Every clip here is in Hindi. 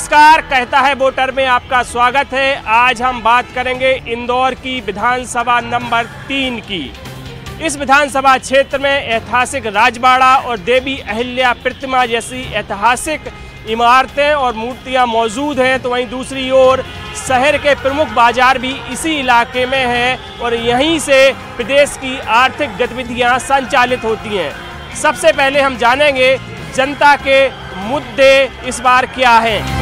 नमस्कार, कहता है वोटर में आपका स्वागत है। आज हम बात करेंगे इंदौर की विधानसभा नंबर 3 की। इस विधानसभा क्षेत्र में ऐतिहासिक राजबाड़ा और देवी अहिल्या प्रतिमा जैसी ऐतिहासिक इमारतें और मूर्तियां मौजूद हैं, तो वहीं दूसरी ओर शहर के प्रमुख बाजार भी इसी इलाके में हैं और यहीं से प्रदेश की आर्थिक गतिविधियां संचालित होती हैं। सबसे पहले हम जानेंगे जनता के मुद्दे इस बार क्या हैं।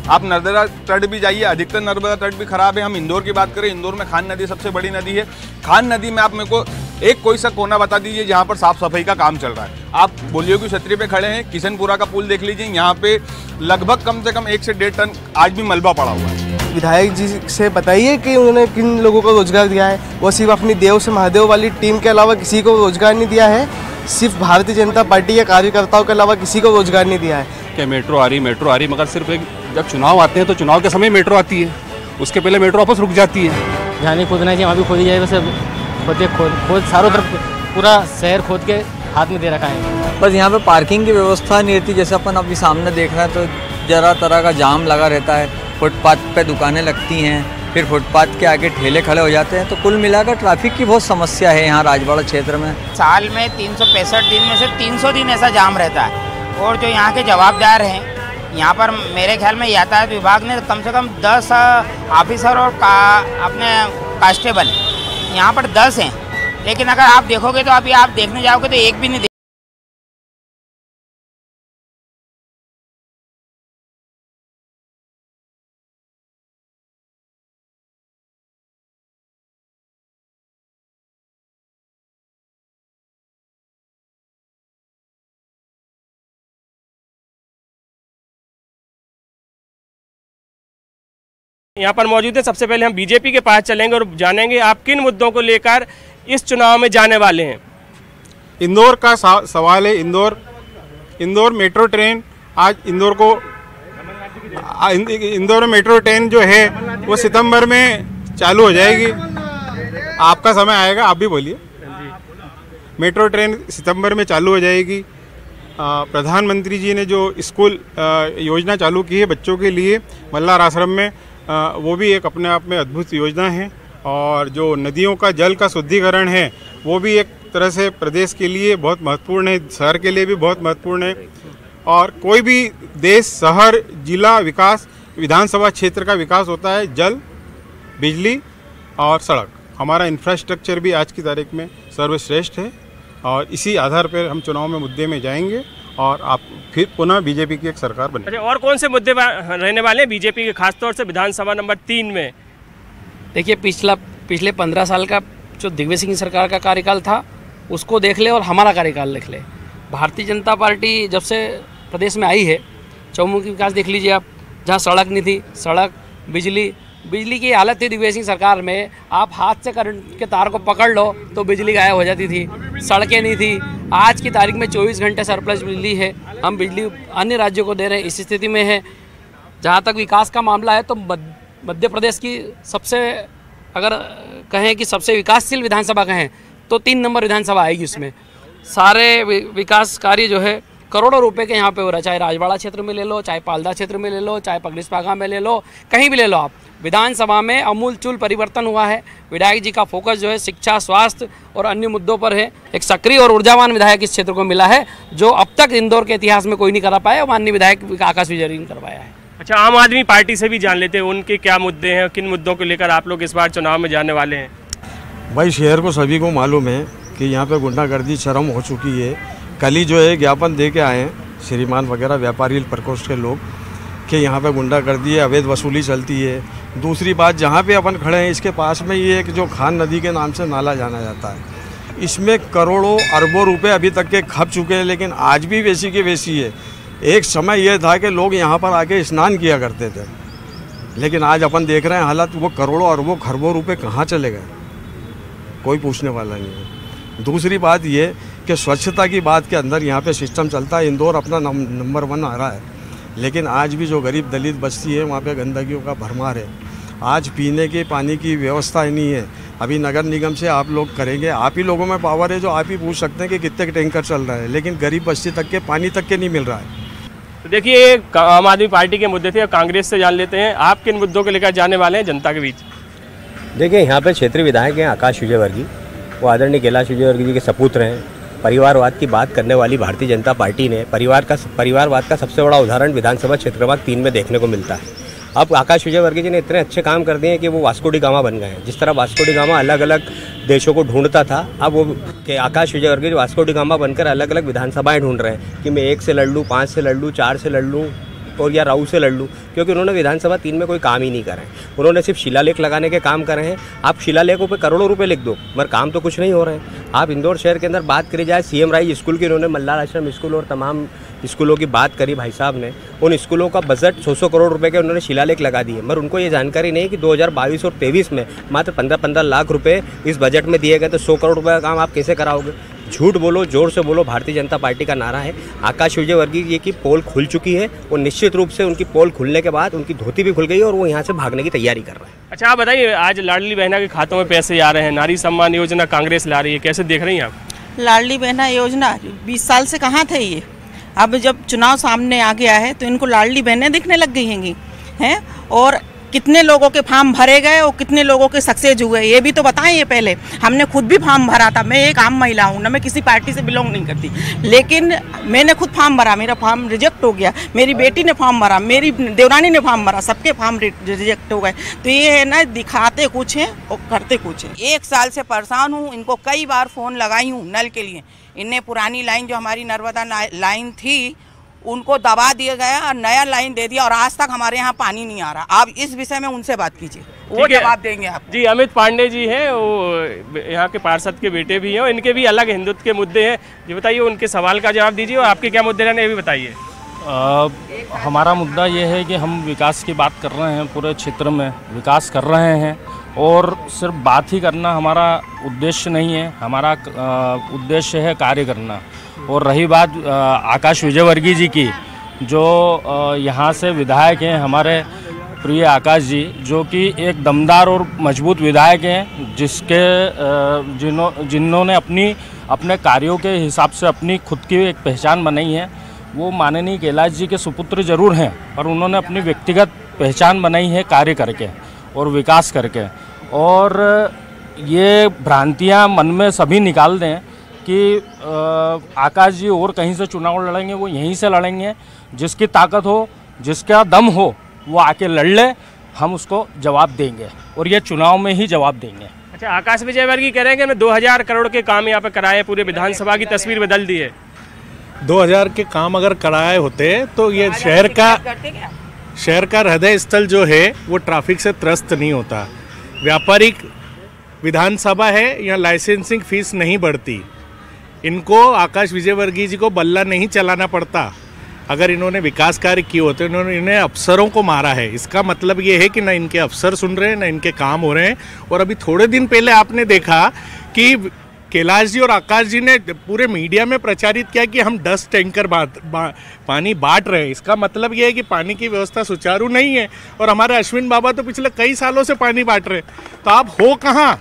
आप नर्मदा तट भी जाइए, अधिकतर नर्मदा तट भी खराब है। हम इंदौर की बात करें, इंदौर में खान नदी सबसे बड़ी नदी है। खान नदी में आप मेरे को एक कोई सा कोना बता दीजिए जहाँ पर साफ सफाई का काम चल रहा है। आप बोलियो की छतरी पे खड़े हैं, किशनपुरा का पुल देख लीजिए, यहाँ पे लगभग कम से कम 1 से 1.5 टन आज भी मलबा पड़ा हुआ है। विधायक जी से बताइए कि उन्होंने किन लोगों को रोजगार दिया है। वो सिर्फ अपनी देव से महादेव वाली टीम के अलावा किसी को रोजगार नहीं दिया है। सिर्फ भारतीय जनता पार्टी के कार्यकर्ताओं के अलावा किसी को रोजगार नहीं दिया है। कि मेट्रो आ रही मगर सिर्फ एक जब चुनाव आते हैं तो चुनाव के समय मेट्रो आती है, उसके पहले मेट्रो वापस रुक जाती है। जहाँ नहीं खोदना चाहिए वहाँ भी खोदी जाए। वैसे खोद चारों तरफ पूरा शहर खोद के हाथ में दे रखा है। बस यहाँ पे पार्किंग की व्यवस्था नहीं रहती। जैसे अपन अभी सामने देख रहे हैं तो जरा तरह का जाम लगा रहता है। फुटपाथ पे दुकानें लगती हैं, फिर फुटपाथ के आगे ठेले खड़े हो जाते हैं। तो कुल मिलाकर ट्रैफिक की बहुत समस्या है यहाँ राजबाड़ा क्षेत्र में। साल में 365 दिन में से 300 दिन ऐसा जाम रहता है। और जो यहाँ के जवाबदार हैं, यहाँ पर मेरे ख्याल में यातायात विभाग ने कम से कम 10 ऑफिसर और अपने कांस्टेबल यहाँ पर 10 हैं, लेकिन अगर आप देखोगे तो अभी आप देखने जाओगे तो एक भी नहीं। यहाँ पर मौजूद है। सबसे पहले हम बीजेपी के पास चलेंगे और जानेंगे आप किन मुद्दों को लेकर इस चुनाव में जाने वाले हैं। इंदौर का सवाल है। इंदौर मेट्रो ट्रेन आज इंदौर में मेट्रो ट्रेन जो है वो सितंबर में चालू हो जाएगी। आपका समय आएगा, आप भी बोलिए। मेट्रो ट्रेन सितंबर में चालू हो जाएगी। प्रधानमंत्री जी ने जो स्कूल योजना चालू की है बच्चों के लिए मल्हार आश्रम में, वो भी एक अपने आप में अद्भुत योजना है। और जो नदियों का जल का शुद्धिकरण है वो भी एक तरह से प्रदेश के लिए बहुत महत्वपूर्ण है, शहर के लिए भी बहुत महत्वपूर्ण है। और कोई भी देश, शहर, जिला विकास, विधानसभा क्षेत्र का विकास होता है जल, बिजली और सड़क। हमारा इंफ्रास्ट्रक्चर भी आज की तारीख में सर्वश्रेष्ठ है और इसी आधार पर हम चुनाव में मुद्दे में जाएंगे और आप फिर पुनः बीजेपी की एक सरकार बने। अच्छा, और कौन से मुद्दे रहने वाले हैं बीजेपी के, खासतौर से विधानसभा नंबर 3 में? देखिए, पिछले 15 साल का जो दिग्विजय सिंह सरकार का कार्यकाल था उसको देख ले और हमारा कार्यकाल देख ले। भारतीय जनता पार्टी जब से प्रदेश में आई है, चौमुखी विकास देख लीजिए आप। जहाँ सड़क नहीं थी, सड़क, बिजली की हालत थी दिग्विजय सिंह सरकार में। आप हाथ से करंट के तार को पकड़ लो तो बिजली गायब हो जाती थी। सड़कें नहीं थी। आज की तारीख में 24 घंटे सरप्लस बिजली है। हम बिजली अन्य राज्यों को दे रहे हैं, इस स्थिति में है। जहाँ तक विकास का मामला है तो मध्य प्रदेश की सबसे, अगर कहें कि सबसे विकासशील विधानसभा कहें तो 3 नंबर विधानसभा आएगी। उसमें सारे विकास कार्य जो है करोड़ों रुपए के यहाँ पे हो रहा है। चाहे राजबाड़ा क्षेत्र में ले लो, चाहे पालदा क्षेत्र में ले लो, चाहे पगडिसपागा में ले लो, कहीं भी ले लो आप। विधानसभा में अमूलचूल परिवर्तन हुआ है। विधायक जी का फोकस जो है शिक्षा, स्वास्थ्य और अन्य मुद्दों पर है। एक सक्रिय और ऊर्जावान विधायक इस क्षेत्र को मिला है जो अब तक इंदौर के इतिहास में कोई नहीं करा पाया। माननीय विधायक आकाश विजयवर्गीय ने करवाया है। अच्छा, आम आदमी पार्टी से भी जान लेते हैं उनके क्या मुद्दे हैं, किन मुद्दों को लेकर आप लोग इस बार चुनाव में जाने वाले हैं। भाई, शहर को सभी को मालूम है कि यहाँ पे गुंडागर्दी चरम हो चुकी है। कल ही जो है ज्ञापन दे के आए हैं श्रीमान वगैरह व्यापारी प्रकोष्ठ के लोग कि यहाँ पे गुंडागर्दी है, अवैध वसूली चलती है। दूसरी बात, जहाँ पे अपन खड़े हैं इसके पास में ये एक जो खान नदी के नाम से नाला जाना जाता है, इसमें करोड़ों अरबों रुपए अभी तक के खप चुके हैं, लेकिन आज भी वैसी की वैसी है। एक समय यह था कि लोग यहाँ पर आके स्नान किया करते थे, लेकिन आज अपन देख रहे हैं हालत, वो करोड़ों अरबों खरबों रुपए कहाँ चले गए, कोई पूछने वाला नहीं है। दूसरी बात ये कि स्वच्छता की बात के अंदर यहाँ पे सिस्टम चलता है। इंदौर अपना नंबर 1 आ रहा है, लेकिन आज भी जो गरीब दलित बस्ती है वहाँ पे गंदगियों का भरमार है। आज पीने के पानी की व्यवस्था ही नहीं है। अभी नगर निगम से आप लोग करेंगे, आप ही लोगों में पावर है जो आप ही पूछ सकते हैं कि कितने टैंकर चल रहा है, लेकिन गरीब बस्ती तक के पानी तक के नहीं मिल रहा है। तो देखिए, आम आदमी पार्टी के मुद्दे थे, और कांग्रेस से जान लेते हैं आप किन मुद्दों को लेकर जाने वाले हैं जनता के बीच। देखिए, यहाँ पर क्षेत्रीय विधायक हैं आकाश विजयवर्गीय, वो आदरणीय कैलाश विजयवर्गीय जी के सपुत्र हैं। परिवारवाद की बात करने वाली भारतीय जनता पार्टी ने परिवारवाद का सबसे बड़ा उदाहरण विधानसभा क्षेत्र क्रमांक 3 में देखने को मिलता है। अब आकाश विजयवर्गीय जी ने इतने अच्छे काम कर दिए हैं कि वो वास्को डी गामा बन गए हैं। जिस तरह वास्को डी गामा अलग अलग देशों को ढूंढता था, अब वो कि Akash Vijayvargiya Vasco D gamma बनकर अलग अलग विधानसभाएं ढूंढ रहे हैं कि मैं 1 से लड़ लूँ, 5 से लड़ लूँ, 4 से लड़ लूँ और या राऊ से लड़ लूँ, क्योंकि उन्होंने विधानसभा 3 में कोई काम ही नहीं करे। उन्होंने सिर्फ शिलालेख लगाने के काम करे हैं। आप शिलालेखों पे करोड़ों रुपए लिख दो, मगर काम तो कुछ नहीं हो रहे हैं। आप इंदौर शहर के अंदर बात करी जाए, सीएम राइज स्कूल की उन्होंने मल्लार आश्रम स्कूल और तमाम स्कूलों की बात करी भाई साहब ने। उन स्कूलों का बजट 100 करोड़ रुपए के उन्होंने शिलालेख लगा दिए, मगर उनको ये जानकारी नहीं कि 2022 और 23 में मात्र 15-15 लाख रुपए इस बजट में दिए गए। तो 100 करोड़ रुपए का काम आप कैसे कराओगे? झूठ बोलो, जोर से बोलो, भारतीय जनता पार्टी का नारा है। आकाश विजयवर्गीय जी की पोल खुल चुकी है और निश्चित रूप से उनकी पोल खुलने के बाद उनकी धोती भी खुल गई और वो यहाँ से भागने की तैयारी कर रहे हैं। अच्छा, आप बताइए, आज लाडली बहना के खातों में पैसे आ रहे हैं, नारी सम्मान योजना कांग्रेस ला रही है, कैसे देख रही हैं आप? लाडली बहना योजना 20 साल से कहाँ थे ये? अब जब चुनाव सामने आ गया है तो इनको लाडली बहनें दिखने लग गई हैं। और कितने लोगों के फॉर्म भरे गए और कितने लोगों के सक्सेस हुए, ये भी तो बताएं। ये पहले हमने खुद भी फॉर्म भरा था। मैं एक आम महिला हूँ ना, मैं किसी पार्टी से बिलोंग नहीं करती, लेकिन मैंने खुद फॉर्म भरा, मेरा फॉर्म रिजेक्ट हो गया। मेरी बेटी ने फॉर्म भरा, मेरी देवरानी ने फॉर्म भरा, सबके फॉर्म रिजेक्ट हो गए। तो ये है ना, दिखाते कुछ हैं और करते कुछ हैं। 1 साल से परेशान हूँ, इनको कई बार फ़ोन लगाई हूँ नल के लिए। इनने पुरानी लाइन जो हमारी नर्मदा लाइन थी उनको दबा दिया गया और नया लाइन दे दिया, और आज तक हमारे यहाँ पानी नहीं आ रहा। आप इस विषय में उनसे बात कीजिए, वो जवाब देंगे आप। जी, अमित पांडे जी हैं, वो यहाँ के पार्षद के बेटे भी हैं और इनके भी अलग हिंदुत्व के मुद्दे हैं। जी बताइए, उनके सवाल का जवाब दीजिए और आपके क्या मुद्दे रहने ये भी बताइए। हमारा मुद्दा ये है कि हम विकास की बात कर रहे हैं, पूरे क्षेत्र में विकास कर रहे हैं, और सिर्फ बात ही करना हमारा उद्देश्य नहीं है। हमारा उद्देश्य है कार्य करना। और रही बात आकाश विजयवर्गीय जी की, जो यहाँ से विधायक हैं हमारे प्रिय आकाश जी, जो कि एक दमदार और मजबूत विधायक हैं, जिन्होंने अपने कार्यों के हिसाब से अपनी खुद की एक पहचान बनाई है। वो माननीय कैलाश जी के सुपुत्र जरूर हैं, पर उन्होंने अपनी व्यक्तिगत पहचान बनाई है कार्य करके और विकास करके। और ये भ्रांतियाँ मन में सभी निकाल दें कि आकाश जी और कहीं से चुनाव लड़ेंगे, वो यहीं से लड़ेंगे। जिसकी ताकत हो, जिसका दम हो, वो आके लड़ ले, हम उसको जवाब देंगे और ये चुनाव में ही जवाब देंगे। अच्छा, आकाश विजयवर्गीय कह रहे हैं कि मैं 2000 करोड़ के काम यहाँ पे कराए, पूरे विधानसभा की तस्वीर बदल दी है। 2000 के काम अगर कराए होते तो ये शहर का हृदय स्थल जो है वो ट्रैफिक से त्रस्त नहीं होता। व्यापारिक विधानसभा है, यहाँ लाइसेंसिंग फीस नहीं बढ़ती। इनको आकाश विजयवर्गीय जी को बल्ला नहीं चलाना पड़ता। अगर इन्होंने विकास कार्य किए होते, इन्हें अफसरों को मारा है। इसका मतलब ये है कि ना इनके अफसर सुन रहे हैं, ना इनके काम हो रहे हैं। और अभी थोड़े दिन पहले आपने देखा कि कैलाश जी और आकाश जी ने पूरे मीडिया में प्रचारित किया कि हम 10 टैंकर पानी बांट रहे हैं। इसका मतलब ये है कि पानी की व्यवस्था सुचारू नहीं है। और हमारे अश्विन बाबा तो पिछले कई सालों से पानी बांट रहे हैं। तो आप हो कहाँ?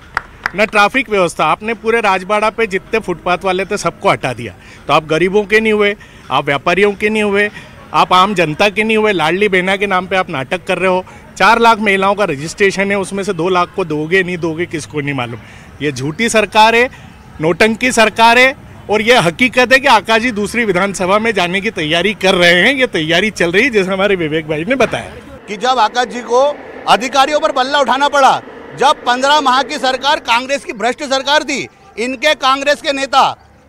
न ट्रैफिक व्यवस्था। आपने पूरे राजबाड़ा पे जितने फुटपाथ वाले थे सबको हटा दिया। तो आप गरीबों के नहीं हुए, आप व्यापारियों के नहीं हुए, आप आम जनता के नहीं हुए। लाडली बहना के नाम पे आप नाटक कर रहे हो। 4 लाख महिलाओं का रजिस्ट्रेशन है, उसमें से 2 लाख को दोगे नहीं दोगे किसको नहीं मालूम। ये झूठी सरकार है, नोटंकी सरकार है। और ये हकीकत है कि आकाश जी दूसरी विधानसभा में जाने की तैयारी कर रहे हैं। ये तैयारी चल रही है, जैसे हमारे विवेक भाई ने बताया कि जब आकाश जी को अधिकारियों पर बल्ला उठाना पड़ा, जब 15 माह की सरकार कांग्रेस की भ्रष्ट सरकार थी, इनके कांग्रेस के नेता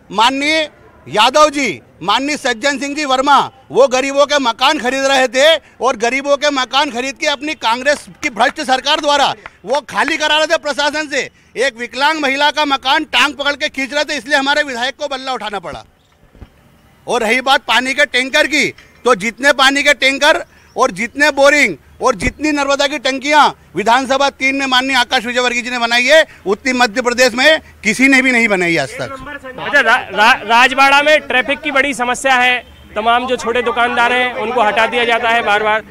माननीय यादव जी, माननीय सज्जन सिंह जी वर्मा, वो गरीबों के मकान खरीद रहे थे और गरीबों के मकान खरीद के अपनी कांग्रेस की भ्रष्ट सरकार द्वारा वो खाली करा रहे थे प्रशासन से। एक विकलांग महिला का मकान टांग पकड़ के खींच रहे थे, इसलिए हमारे विधायक को बल्ला उठाना पड़ा। और रही बात पानी के टैंकर की, तो जितने पानी के टैंकर और जितने बोरिंग और जितनी नर्मदा की टंकियां विधानसभा 3 में माननीय आकाश विजयवर्गीय जी ने बनाई है, उतनी मध्य प्रदेश में किसी ने भी नहीं बनाई आज तक। अच्छा, राजबाड़ा में ट्रैफिक की बड़ी समस्या है, तमाम जो छोटे दुकानदार हैं उनको हटा दिया जाता है बार बार।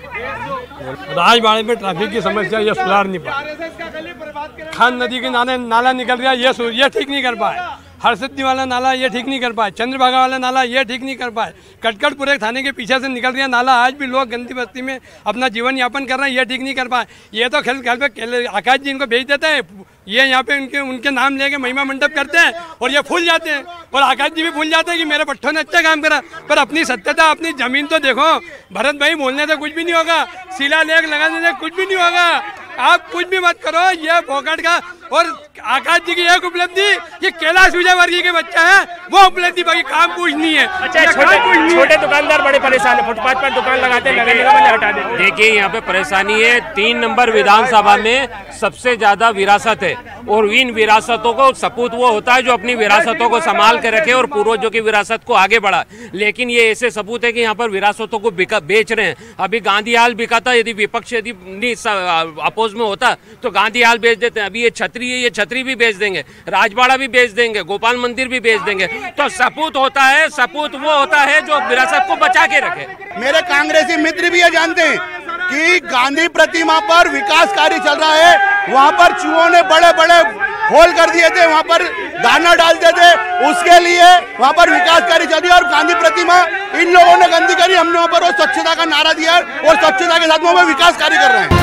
राजबाड़े में ट्रैफिक की समस्या ये सुधार नहीं पाए। खान नदी के नाला निकल रहा ये ठीक नहीं कर पाए। हरसिद्धि वाला नाला ये ठीक नहीं कर पाए। चंद्रभागा वाला नाला ये ठीक नहीं कर पाए। कटकटपुरे थाने के पीछे से निकल रहा नाला, आज भी लोग गंदी बस्ती में अपना जीवन यापन कर रहे हैं, ये ठीक नहीं कर पाए। ये तो खेल पे आकाश जी इनको भेज देते हैं, ये यहाँ पे उनके नाम लेके महिमा मंडप करते हैं और ये भूल जाते हैं। और आकाश जी भी भूल जाते हैं कि मेरे पट्टों ने अच्छा काम करा, पर अपनी सत्यता अपनी जमीन तो देखो। भरत भाई बोलने से कुछ भी नहीं होगा, शिलालेख लगाने से कुछ भी नहीं होगा। आप कुछ भी मत करो, ये फोकट का। और आकाश जी की एक उपलब्धि कि कैलाश विजयवर्गीय के बच्चा है, वो उपलब्धि, बाकी काम कुछ नहीं है। अच्छा, छोटे दुकानदार बड़े परेशान है, फुटपाथ पर दुकान लगाते हैं, नगर निगम वाले हटा देते। देखिए यहाँ पे परेशानी है, 3 नंबर विधानसभा में सबसे ज्यादा विरासत है और इन विरासतों को सपूत वो होता है जो अपनी विरासतों को संभाल के रखे और पूर्वजों की विरासत को आगे बढ़ा। लेकिन ये ऐसे सबूत है कि यहाँ पर विरासतों को बेच रहे हैं। अभी गांधी हाल बिका था, यदि विपक्ष यदि अपोज में होता तो गांधी हाल बेच देते हैं। अभी ये छतरी है, ये छतरी भी बेच देंगे, राजबाड़ा भी बेच देंगे, गोपाल मंदिर भी बेच देंगे। तो सपूत होता है, सपूत वो होता है जो विरासत को बचा के रखे। मेरे कांग्रेसी मित्र भी ये जानते हैं कि गांधी प्रतिमा पर विकास कार्य चल रहा है, वहाँ पर चूहों ने बड़े बड़े होल कर दिए थे, वहाँ पर दाना डालते थे, उसके लिए वहाँ पर विकास कार्य चल रही है। और गांधी प्रतिमा इन लोगों ने गंदी करी, हमने वहाँ पर वो स्वच्छता का नारा दिया और स्वच्छता के साथ वहाँ पर विकास कार्य कर रहे हैं।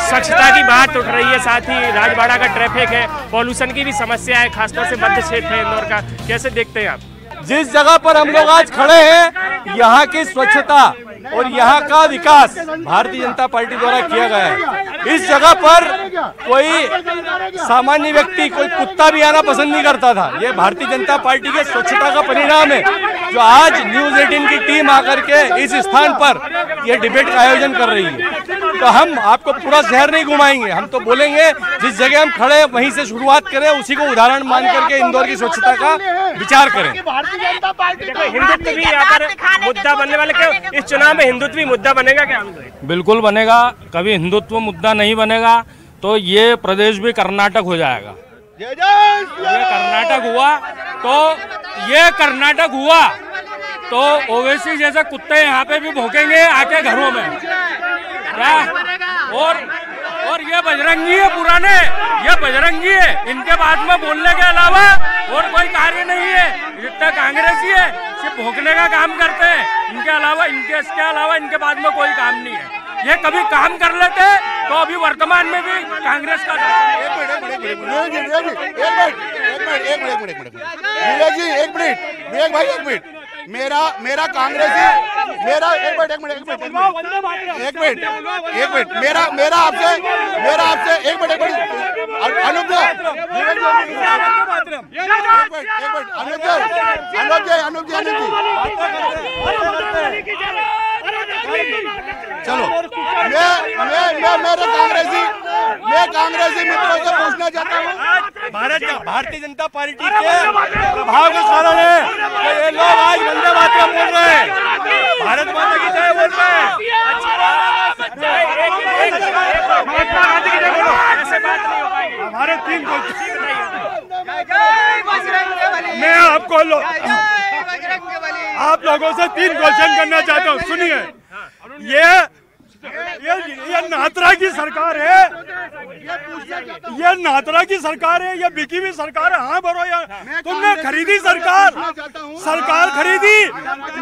स्वच्छता की बात उठ रही है, साथ ही राजबाड़ा का ट्रैफिक है, पॉल्यूशन की भी समस्या है, खासतौर से मध्य क्षेत्र है इंदौर का। कैसे देखते हैं आप? जिस जगह पर हम लोग आज खड़े हैं, यहाँ की स्वच्छता और यहाँ का विकास भारतीय जनता पार्टी द्वारा किया गया है। इस जगह पर कोई सामान्य व्यक्ति, कोई कुत्ता भी आना पसंद नहीं करता था। ये भारतीय जनता पार्टी के स्वच्छता का परिणाम है, जो आज न्यूज़ 18 की टीम आकर के इस स्थान पर ये डिबेट का आयोजन कर रही है। तो हम आपको पूरा शहर नहीं घुमाएंगे, हम तो बोलेंगे जिस जगह हम खड़े वहीं से शुरुआत करें, उसी को उदाहरण मान करके इंदौर की स्वच्छता का विचार करें। हिंदुत्व भी यहाँ पर मुद्दा बनने वाले, क्या इस चुनाव में हिंदुत्व भी मुद्दा बनेगा क्या? बिल्कुल बनेगा। कभी हिंदुत्व मुद्दा नहीं बनेगा तो ये प्रदेश भी कर्नाटक हो जाएगा। ये कर्नाटक हुआ तो ओवैसी जैसे कुत्ते यहाँ पे भी भौंकेंगे आके घरों में क्या? और ये बजरंगी है पुराने, ये बजरंगी है, इनके बाद में बोलने के अलावा और कोई कार्य नहीं है। जितने कांग्रेसी है सिर्फ भौंकने का काम करते हैं, इनके अलावा इनके बाद में कोई काम नहीं है। ये कभी काम कर लेते तो अभी वर्तमान में भी कांग्रेस का एक मिनट मेरा कांग्रेसी मेरा एक मिनट मेरा आपसे एक मिनट अनुप चलो मैं कांग्रेसी मित्रों से पूछना चाहता हूँ, भारतीय जनता पार्टी के प्रभाव के कारण है तो ये लोग आज वंदे मातरम बोल रहे हैं, भारत माता की जय बोल रहे हैं। हमारे 3 मैं आपको आप लोगों से 3 क्वेश्चन करना चाहता हूँ, सुनिए। ये नात्रा की सरकार है, ये नात्रा की सरकार है, ये बिकी हुई सरकार है। हाँ भरो यार, तुमने खरीदी सरकार खरीदी,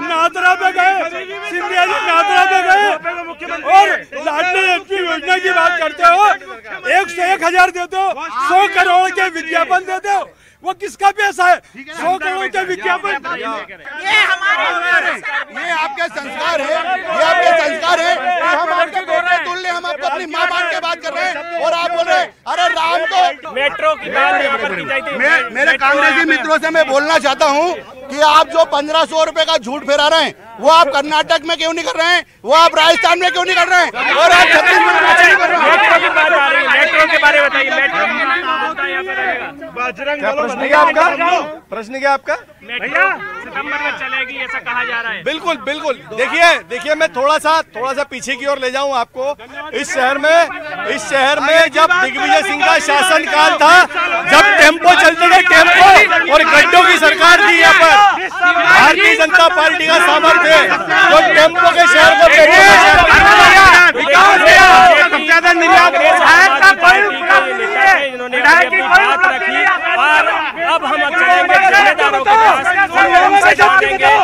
नात्रा पे गए, सिंधिया जी नात्रा पे गए और लाडली की योजना की बात करते हो। 101,000 देते हो, 100 करोड़ के विज्ञापन देते हो, वो किसका पैसा है? 100 करोड़ के विज्ञापन। ये आपके संस्कार है, ये आपके संस्कार है कि हम आपके बेटे तुल्य, हम आपको अपनी माँ मान के बात कर रहे हैं और आप बोल रहे हैं अरे राम को मेट्रो की बात। मेरे कांग्रेसी मित्रों से मैं बोलना चाहता हूँ कि आप जो 1500 रुपए का झूठ फैला रहे हैं, वो आप कर्नाटक में क्यों नहीं कर रहे हैं, वो आप राजस्थान में क्यों नहीं कर रहे हैं, और आप छत्तीसगढ़ में क्यों नहीं कर रहे हैं? मेट्रो की बात आ रही है, मेट्रो के बारे में बताइए। मेट्रो प्रश्न क्या आपका? भैया सितंबर में चलेगी, ऐसा कहा जा रहा है। बिल्कुल बिल्कुल। देखिए मैं थोड़ा सा पीछे की ओर ले जाऊं आपको। इस शहर में जब दिग्विजय सिंह का शासनकाल था, जब टेम्पो चलते थे, टेम्पो और गड्ढों की सरकार थी, यहाँ पर भारतीय जनता पार्टी का सामर्थ्य जो टेम्पो के शहर को बात रखी। और अब हम चलेंगे जिम्मेदारों के पास, उनसे जानेंगे